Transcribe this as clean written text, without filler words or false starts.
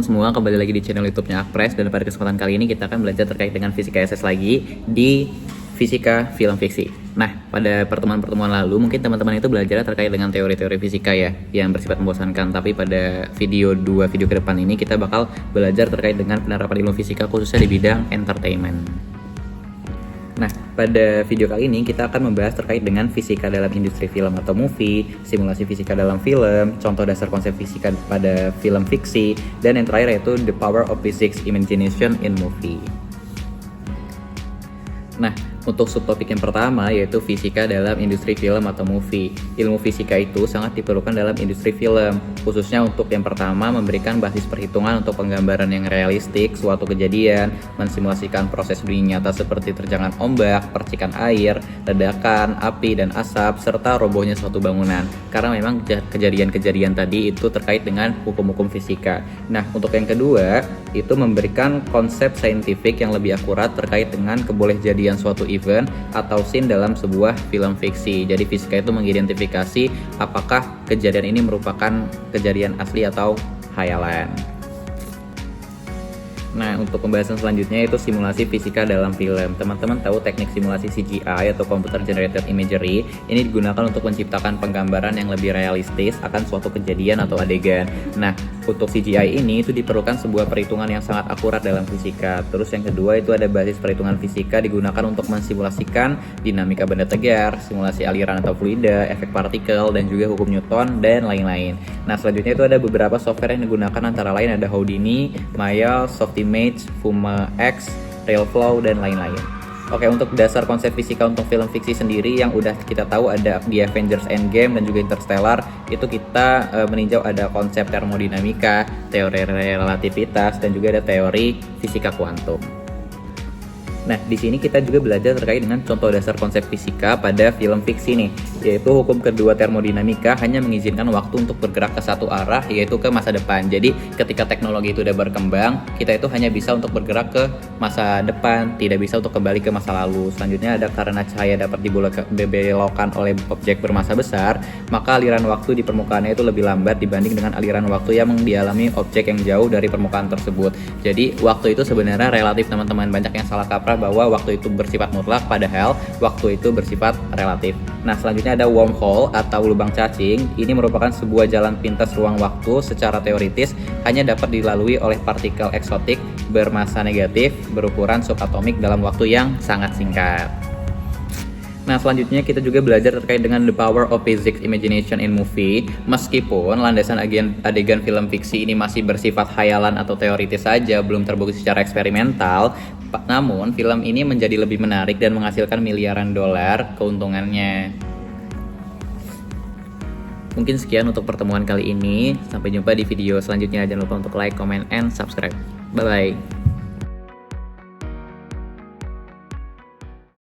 semua, kembali lagi di channel YouTube-nya Akpres. Dan pada kesempatan kali ini kita akan belajar terkait dengan fisika SS lagi di fisika film fiksi. Nah, pada pertemuan-pertemuan lalu mungkin teman-teman itu belajar terkait dengan teori-teori fisika ya, yang bersifat membosankan. Tapi pada dua video ke depan ini kita bakal belajar terkait dengan penerapan ilmu fisika khususnya di bidang entertainment. Nah, pada video kali ini kita akan membahas terkait dengan fisika dalam industri film atau movie, simulasi fisika dalam film, contoh dasar konsep fisika pada film fiksi, dan yang terakhir yaitu the power of physics imagination in movie. Nah, untuk subtopik yang pertama yaitu fisika dalam industri film atau movie. Ilmu fisika itu sangat diperlukan dalam industri film, khususnya untuk yang pertama memberikan basis perhitungan untuk penggambaran yang realistik suatu kejadian, mensimulasikan proses dunia nyata seperti terjangan ombak, percikan air, ledakan, api dan asap, serta robohnya suatu bangunan. Karena memang kejadian-kejadian tadi itu terkait dengan hukum-hukum fisika. Nah, untuk yang kedua itu memberikan konsep saintifik yang lebih akurat terkait dengan kebolehjadian suatu event atau scene dalam sebuah film fiksi. Jadi fisika itu mengidentifikasi apakah kejadian ini merupakan kejadian asli atau khayalan. Nah, untuk pembahasan selanjutnya itu simulasi fisika dalam film. Teman-teman tahu teknik simulasi CGI atau Computer Generated Imagery ini digunakan untuk menciptakan penggambaran yang lebih realistis akan suatu kejadian atau adegan. Nah, untuk CGI ini itu diperlukan sebuah perhitungan yang sangat akurat dalam fisika. Terus yang kedua itu ada basis perhitungan fisika digunakan untuk mensimulasikan dinamika benda tegar, simulasi aliran atau fluida, efek partikel, dan juga hukum Newton, dan lain-lain. Nah, selanjutnya itu ada beberapa software yang digunakan antara lain ada Houdini, Maya, Softimage, Fuma X, RealFlow, dan lain-lain. Oke, untuk dasar konsep fisika untuk film fiksi sendiri yang udah kita tahu ada di Avengers Endgame dan juga Interstellar, itu kita meninjau ada konsep termodinamika, teori relativitas, dan juga ada teori fisika kuantum. Nah, di sini kita juga belajar terkait dengan contoh dasar konsep fisika pada film fiksi nih, yaitu hukum kedua termodinamika hanya mengizinkan waktu untuk bergerak ke satu arah, yaitu ke masa depan. Jadi, ketika teknologi itu udah berkembang, kita itu hanya bisa untuk bergerak ke masa depan, tidak bisa untuk kembali ke masa lalu. Selanjutnya ada karena cahaya dapat dibelokkan oleh objek bermassa besar, maka aliran waktu di permukaannya itu lebih lambat dibanding dengan aliran waktu yang dialami objek yang jauh dari permukaan tersebut. Jadi, waktu itu sebenarnya relatif, teman-teman. Banyak yang salah kaprah bahwa waktu itu bersifat mutlak, padahal waktu itu bersifat relatif. Nah, selanjutnya ada wormhole atau lubang cacing. Ini merupakan sebuah jalan pintas ruang waktu secara teoritis hanya dapat dilalui oleh partikel eksotik bermassa negatif berukuran subatomik dalam waktu yang sangat singkat. Nah, selanjutnya kita juga belajar terkait dengan the power of physics imagination in movie. Meskipun landasan adegan film fiksi ini masih bersifat khayalan atau teoritis saja, belum terbukti secara eksperimental, namun film ini menjadi lebih menarik dan menghasilkan miliaran dolar keuntungannya. Mungkin sekian untuk pertemuan kali ini. Sampai jumpa di video selanjutnya. Jangan lupa untuk like, comment, and subscribe. Bye-bye.